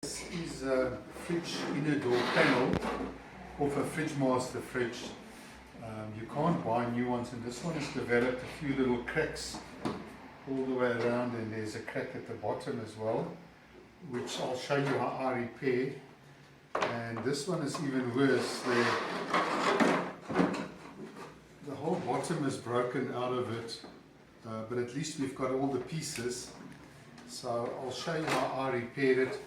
This is a fridge inner door panel of a Fridgemaster fridge. You can't buy new ones, and this one has developed a few little cracks all the way around, and there's a crack at the bottom as well, which I'll show you how I repair. And this one is even worse. The whole bottom is broken out of it, but at least we've got all the pieces. So I'll show you how I repair it,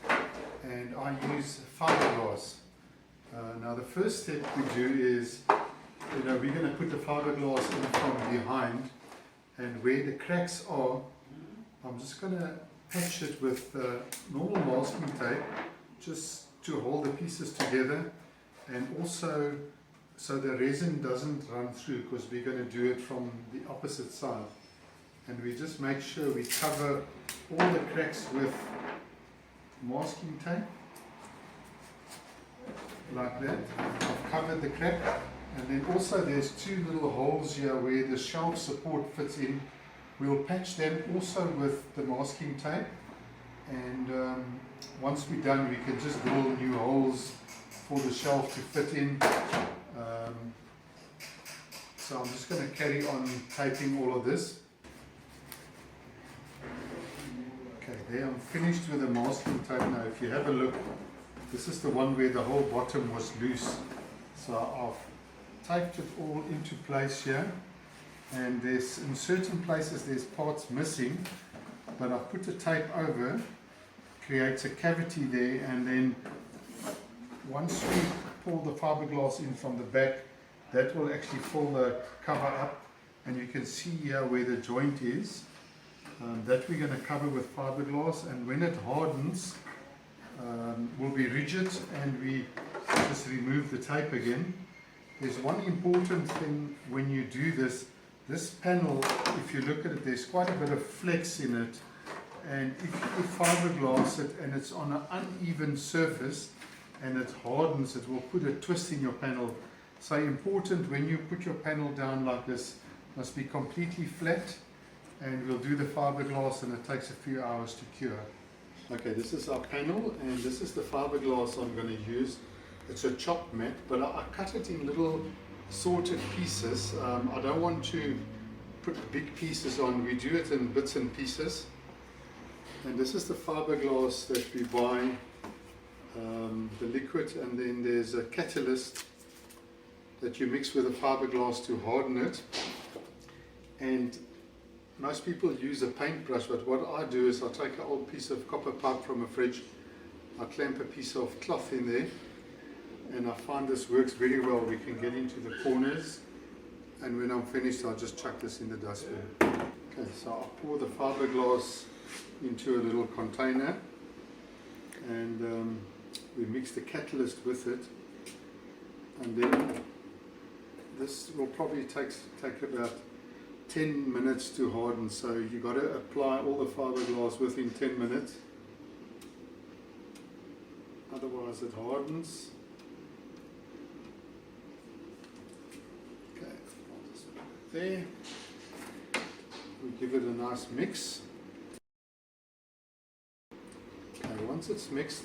and I use fiberglass. Now the first step we do is, we're going to put the fiberglass in from behind, and where the cracks are, I'm just going to patch it with normal masking tape, just to hold the pieces together, and also so the resin doesn't run through, because we're going to do it from the opposite side. And we just make sure we cover all the cracks with masking tape, like that. I've covered the crack, and then also there's two little holes here where the shelf support fits in. We'll patch them also with the masking tape, and once we're done, we can just drill new holes for the shelf to fit in. So I'm just going to carry on taping all of this. Okay, there, I'm finished with the masking tape now. If you have a look, this is the one where the whole bottom was loose. So I've taped it all into place here, and there's, in certain places there's parts missing, but I've put the tape over, creates a cavity there, and then once we pull the fiberglass in from the back, that will actually pull the cover up, and you can see here where the joint is. That we're going to cover with fiberglass, and when it hardens will be rigid, and we just remove the tape again. There's one important thing when you do this. This panel, if you look at it, there's quite a bit of flex in it, and if you fiberglass it and it's on an uneven surface and it hardens, it will put a twist in your panel. So important, when you put your panel down like this, must be completely flat. And we'll do the fiberglass, and it takes a few hours to cure. Okay, this is our panel, and this is the fiberglass I'm going to use. It's a chop mat, but I cut it in little sorted pieces. I don't want to put big pieces on. We do it in bits and pieces. And this is the fiberglass that we buy, the liquid, and then there's a catalyst that you mix with the fiberglass to harden it. And most people use a paintbrush, but what I do is I take an old piece of copper pipe from a fridge, I clamp a piece of cloth in there, and I find this works very well. We can get into the corners, and when I'm finished, I'll just chuck this in the dustbin. Okay, so I'll pour the fiberglass into a little container, and we mix the catalyst with it, and then this will probably take about 10 minutes to harden, so you got to apply all the fiberglass within 10 minutes, otherwise it hardens. Okay, I'll just put it there. We give it a nice mix. Okay, once it's mixed,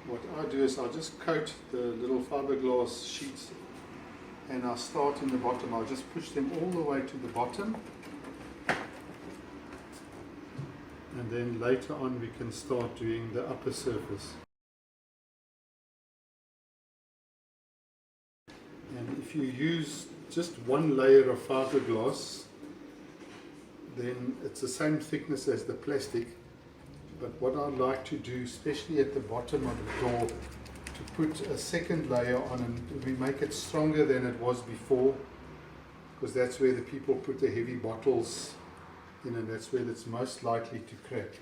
what I do is I just coat the little fiberglass sheets, and I'll start in the bottom. I'll just push them all the way to the bottom, and then later on we can start doing the upper surface. And if you use just one layer of fiberglass, then it's the same thickness as the plastic. But what I like to do, especially at the bottom of the door, to put a second layer on, and we make it stronger than it was before, because that's where the people put the heavy bottles in, and that's where it's most likely to crack.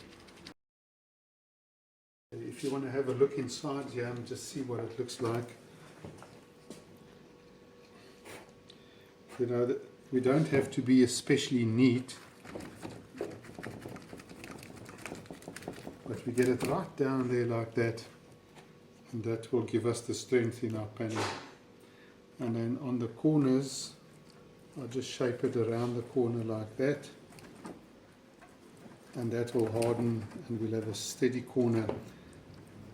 If you want to have a look inside here and just see what it looks like, we don't have to be especially neat, but we get it right down there like that. And that will give us the strength in our panel. And then on the corners, I'll just shape it around the corner like that, and that will harden, and we'll have a steady corner.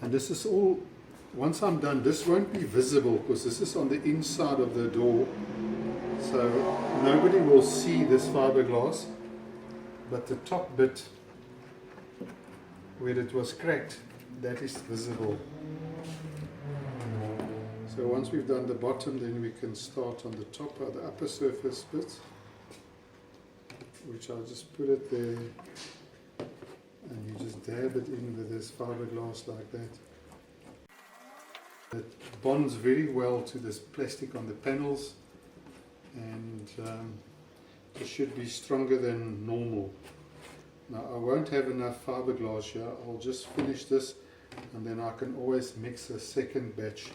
And this is all, once I'm done, this won't be visible because this is on the inside of the door. So nobody will see this fiberglass, but the top bit where it was cracked, that is visible. So once we've done the bottom, then we can start on the top or the upper surface bit, which I'll just put it there, and you just dab it in with this fiberglass like that. It bonds very well to this plastic on the panels, and it should be stronger than normal. Now I won't have enough fiberglass here. I'll just finish this, and then I can always mix a second batch.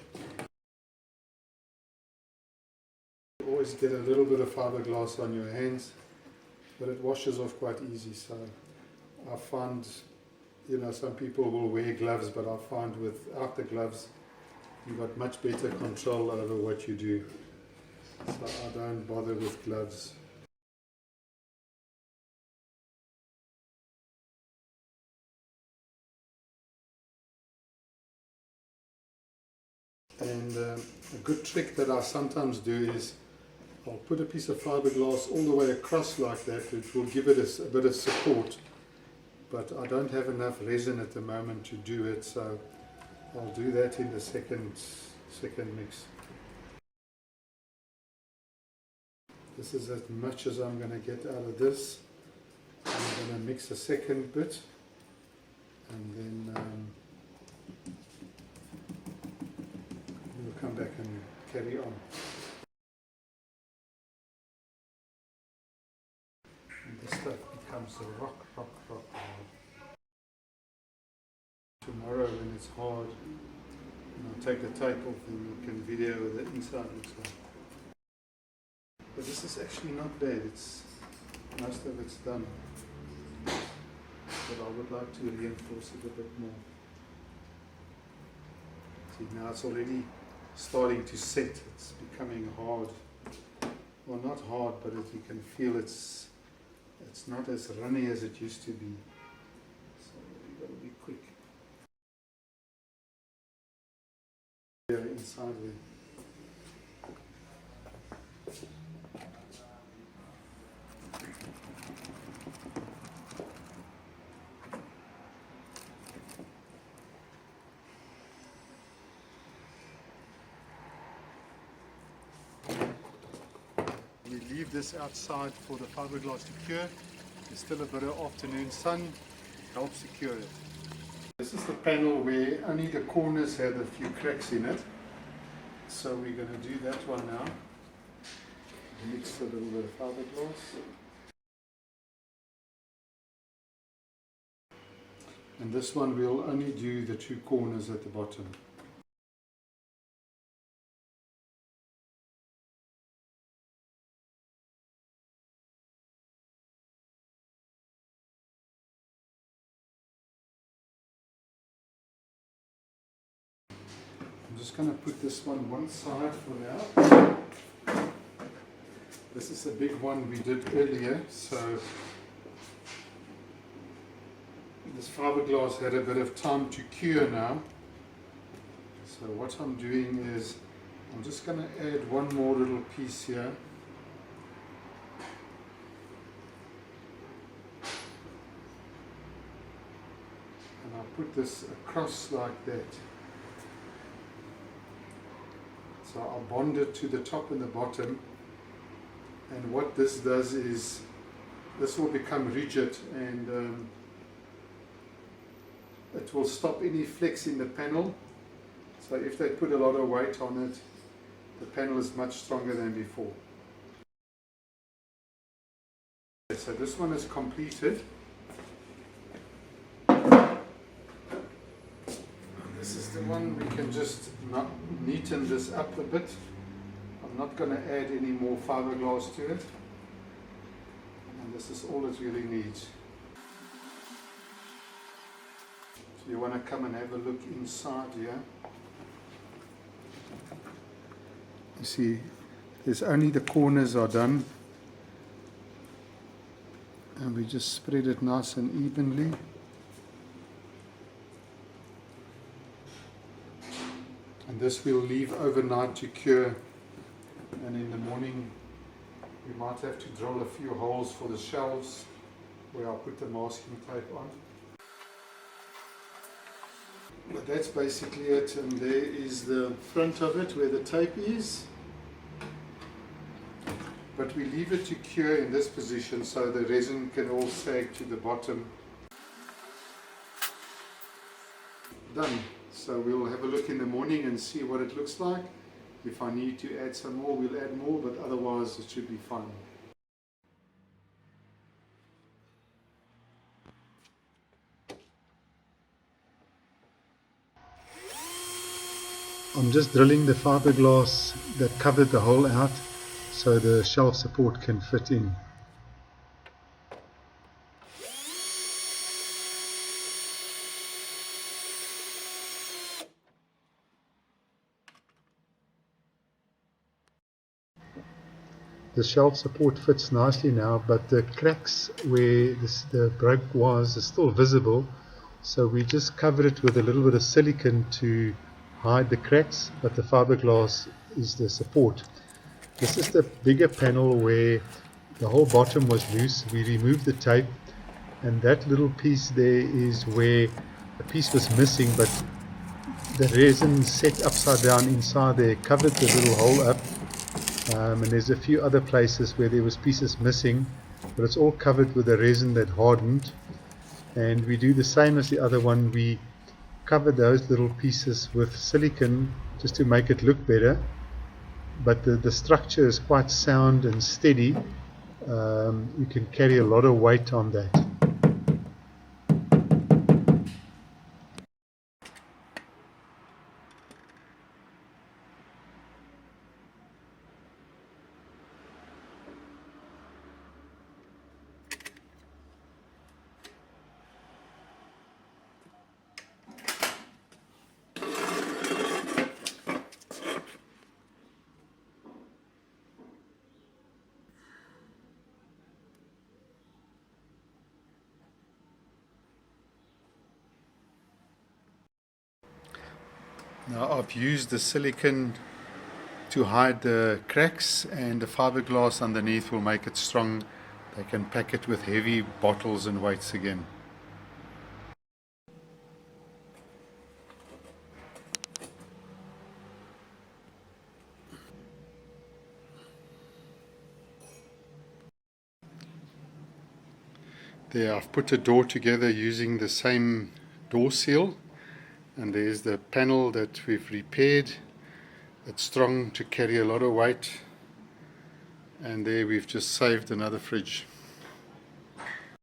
You always get a little bit of fiberglass on your hands, but it washes off quite easy. So I find, you know, some people will wear gloves, but I find without the gloves you've got much better control over what you do. So I don't bother with gloves. And a good trick that I sometimes do is I'll put a piece of fiberglass all the way across like that, which will give it a bit of support. But I don't have enough resin at the moment to do it, so I'll do that in the second mix. This is as much as I'm going to get out of this. I'm going to mix a second bit, and then we'll come back and carry on. And this stuff becomes rock hard. Tomorrow when it's hard, I'll take the tape off and you can video what the inside looks like. But this is actually not bad. Most of it's done. But I would like to reinforce it a bit more. See, now it's already starting to set. It's becoming hard. Well, not hard, but you can feel it's not as runny as it used to be. So you've got to be quick. Here inside there. We leave this outside for the fiberglass to cure. There's still a bit of afternoon sun, helps secure it. This is the panel where only the corners had a few cracks in it. So we're going to do that one now. Mix a little bit of fiberglass. And this one we'll only do the two corners at the bottom. I'm just going to put this one side for now. This is the big one we did earlier, so this fiberglass had a bit of time to cure now. So what I'm doing is I'm just going to add one more little piece here. And I'll put this across like that. So I'll bond it to the top and the bottom, and what this does is this will become rigid, and it will stop any flex in the panel. So if they put a lot of weight on it, the panel is much stronger than before. So this one is completed. This is the one we can just neaten this up a bit. I'm not going to add any more fiberglass to it. And this is all it really needs. So you want to come and have a look inside here. You see, there's only the corners are done. And we just spread it nice and evenly. And this we'll leave overnight to cure, and in the morning we might have to drill a few holes for the shelves where I'll put the masking tape on. But that's basically it, and there is the front of it where the tape is. But we leave it to cure in this position so the resin can all sag to the bottom. Done. So we'll have a look in the morning and see what it looks like. If I need to add some more, we'll add more, but otherwise it should be fine. I'm just drilling the fiberglass that covered the hole out so the shelf support can fit in. The shelf support fits nicely now, but the cracks where the break was is still visible, so we just cover it with a little bit of silicone to hide the cracks, but the fiberglass is the support. This is the bigger panel where the whole bottom was loose. We removed the tape, and that little piece there is where a piece was missing, but the resin set upside down inside there covered the little hole up. And there's a few other places where there was pieces missing, but it's all covered with a resin that hardened. And we do the same as the other one. We cover those little pieces with silicone just to make it look better, but the structure is quite sound and steady. You can carry a lot of weight on that. Now I've used the silicone to hide the cracks, and the fiberglass underneath will make it strong. They can pack it with heavy bottles and weights again. There I've put a door together using the same door seal, and there's the panel that we've repaired. It's strong to carry a lot of weight, and there we've just saved another fridge.